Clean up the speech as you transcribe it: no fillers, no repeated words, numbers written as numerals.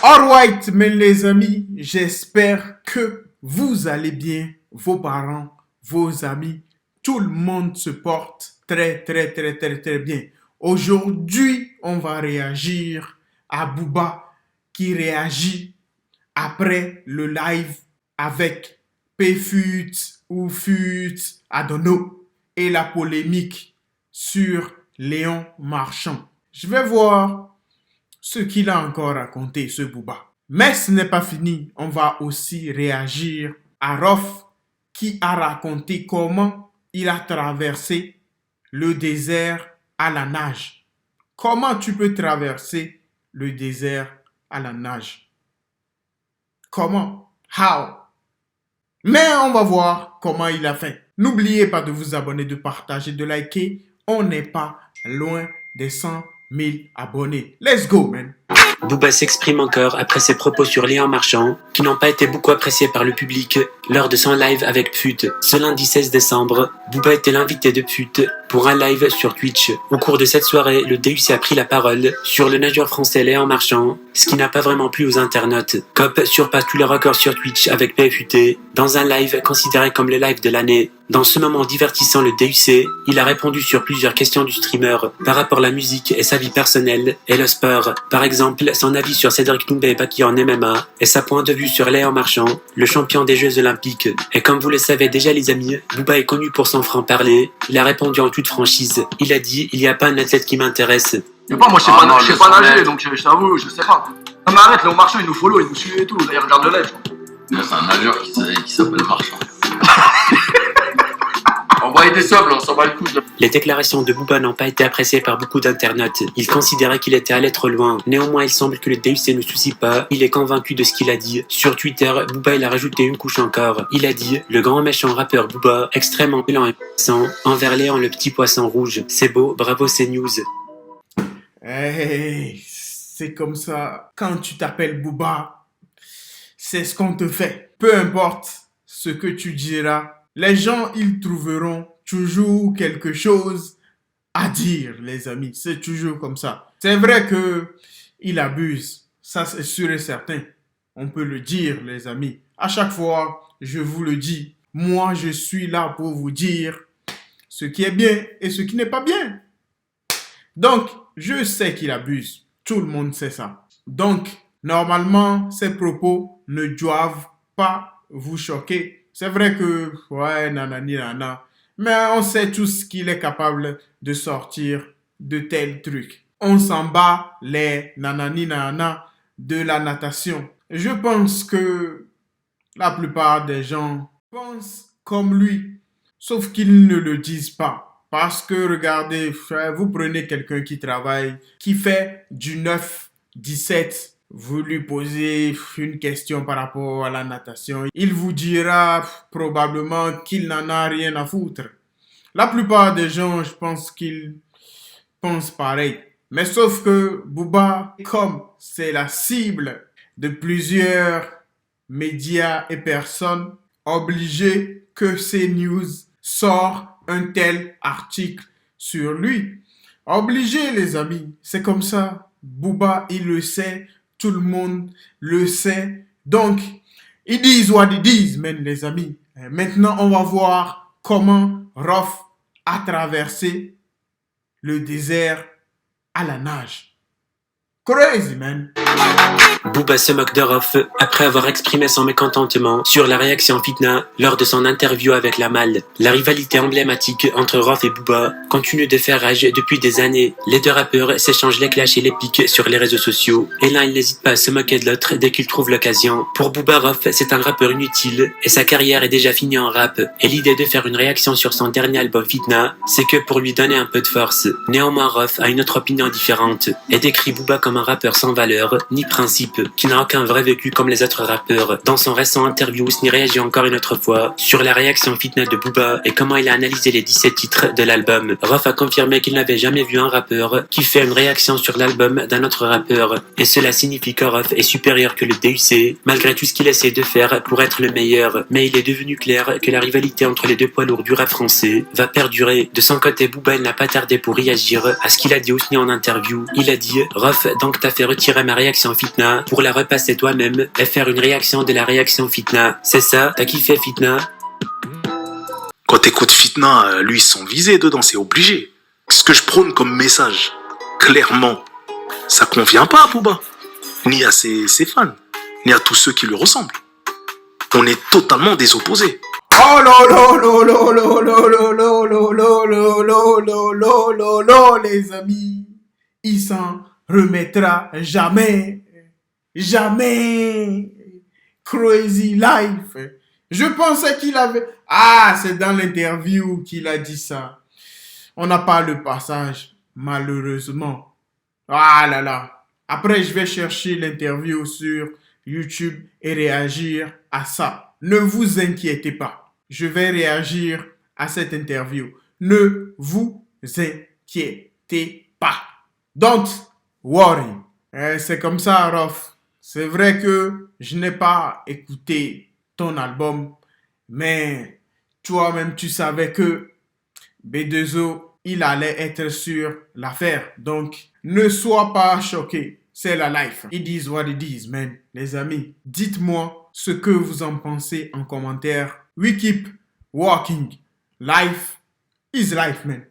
Alright, mais les amis, j'espère que vous allez bien, vos parents, vos amis, tout le monde se porte très bien. Aujourd'hui, on va réagir à Booba qui réagit après le live avec P-Fut ou Fut, I don't know, et la polémique sur Léon Marchand. Je vais voir ce qu'il a encore raconté, ce Booba. Mais ce n'est pas fini. On va aussi réagir à Rof qui a raconté comment il a traversé le désert à la nage. Comment tu peux traverser le désert à la nage? Comment? How? Mais on va voir comment il a fait. N'oubliez pas de vous abonner, de partager, de liker. On n'est pas loin des 100 000 abonnés. Let's go, man! Booba s'exprime encore après ses propos sur Léon Marchand, qui n'ont pas été beaucoup appréciés par le public lors de son live avec Fut. Ce lundi 16 décembre, Booba était l'invité de Fut pour un live sur Twitch. Au cours de cette soirée, le DUC a pris la parole sur le nageur français Léon Marchand, ce qui n'a pas vraiment plu aux internautes. Cop surpasse tous les records sur Twitch avec PFUT, dans un live considéré comme le live de l'année. Dans ce moment divertissant, le DUC, il a répondu sur plusieurs questions du streamer par rapport à la musique et sa vie personnelle et le sport. Par exemple, son avis sur Cédric Doumbé qui en MMA et sa point de vue sur Léon Marchand, le champion des Jeux Olympiques. Et comme vous le savez déjà les amis, Booba est connu pour son franc-parler. Il a répondu en toute franchise. Il a dit « Il n'y a pas un athlète qui m'intéresse ». Mais pas, moi je sais pas nager, donc je t'avoue, je sais pas. Non mais arrête, Léon Marchand il nous follow, il nous suit et tout, il regarde le live. C'est un nageur qui s'appelle Marchand. On va être sobres, on s'en bat le coup. Les déclarations de Booba n'ont pas été appréciées par beaucoup d'internautes. Ils considéraient qu'il était allé trop loin. Néanmoins, il semble que le DUC ne soucie pas. Il est convaincu de ce qu'il a dit. Sur Twitter, Booba il a rajouté une couche encore. Il a dit « Le grand méchant rappeur Booba, extrêmement violent et puissant, envers Léon le petit poisson rouge. C'est beau, bravo CNews. » Hey, c'est comme ça. Quand tu t'appelles Booba, c'est ce qu'on te fait. Peu importe ce que tu diras, les gens, ils trouveront toujours quelque chose à dire, les amis. C'est toujours comme ça. C'est vrai que il abuse. Ça, c'est sûr et certain. On peut le dire, les amis. À chaque fois, je vous le dis. Moi, je suis là pour vous dire ce qui est bien et ce qui n'est pas bien. Donc, je sais qu'il abuse. Tout le monde sait ça. Donc, normalement, ces propos ne doivent pas vous choquer. C'est vrai que, ouais, nanani nana, mais on sait tous qu'il est capable de sortir de tels trucs. On s'en bat les nanani nana de la natation. Je pense que la plupart des gens pensent comme lui, sauf qu'ils ne le disent pas. Parce que, regardez, vous prenez quelqu'un qui travaille, qui fait du 9-17, vous lui posez une question par rapport à la natation, il vous dira probablement qu'il n'en a rien à foutre. La plupart des gens, je pense qu'ils pensent pareil. Mais sauf que Booba, comme c'est la cible de plusieurs médias et personnes, obligé que CNews sort un tel article sur lui. Obligé, les amis, c'est comme ça. Booba, il le sait. Tout le monde le sait. Donc, ils disent what ils disent, les amis. Et maintenant, on va voir comment Rof a traversé le désert à la nage. Crazy, man. Booba se moque de Rof après avoir exprimé son mécontentement sur la réaction Fitna lors de son interview avec La Malle. La rivalité emblématique entre Rof et Booba continue de faire rage depuis des années. Les deux rappeurs s'échangent les clashs et les piques sur les réseaux sociaux et l'un il n'hésite pas à se moquer de l'autre dès qu'il trouve l'occasion. Pour Booba, Rof c'est un rappeur inutile et sa carrière est déjà finie en rap. Et l'idée de faire une réaction sur son dernier album Fitna, c'est que pour lui donner un peu de force. Néanmoins, Rof a une autre opinion différente et décrit Booba comme un rappeur sans valeur ni principe, qui n'a aucun vrai vécu comme les autres rappeurs. Dans son récent interview, Sni réagit encore une autre fois sur la réaction Fitna de Booba et comment il a analysé les 17 titres de l'album. Rof a confirmé qu'il n'avait jamais vu un rappeur qui fait une réaction sur l'album d'un autre rappeur. Et cela signifie que Rof est supérieur que le DUC, malgré tout ce qu'il essaie de faire pour être le meilleur. Mais il est devenu clair que la rivalité entre les deux poids lourds du rap français va perdurer. De son côté, Booba il n'a pas tardé pour réagir à ce qu'il a dit au Sni en interview. Il a dit « Rof donc t'as fait retirer ma réaction Fitna pour la repasser toi-même et faire une réaction de la réaction Fitna. C'est ça? T'as kiffé Fitna? Quand t'écoutes Fitna, lui, ils sont visés dedans, c'est obligé. Ce que je prône comme message, clairement, ça convient pas à Booba, ni à ses fans, ni à tous ceux qui lui ressemblent. On est totalement des opposés. Oh lo, les amis. Il s'en remettra jamais. Jamais. Crazy life. Je pensais qu'il avait... Ah, c'est dans l'interview qu'il a dit ça. On n'a pas le passage, malheureusement. Ah là là. Après, je vais chercher l'interview sur YouTube et réagir à ça. Ne vous inquiétez pas. Je vais réagir à cette interview. Ne vous inquiétez pas. Don't worry. C'est comme ça, Rof. C'est vrai que je n'ai pas écouté ton album, mais toi-même, tu savais que B2O, il allait être sur l'affaire. Donc, ne sois pas choqué. C'est la life. It is what it is, man. Les amis, dites-moi ce que vous en pensez en commentaire. We keep walking. Life is life, man.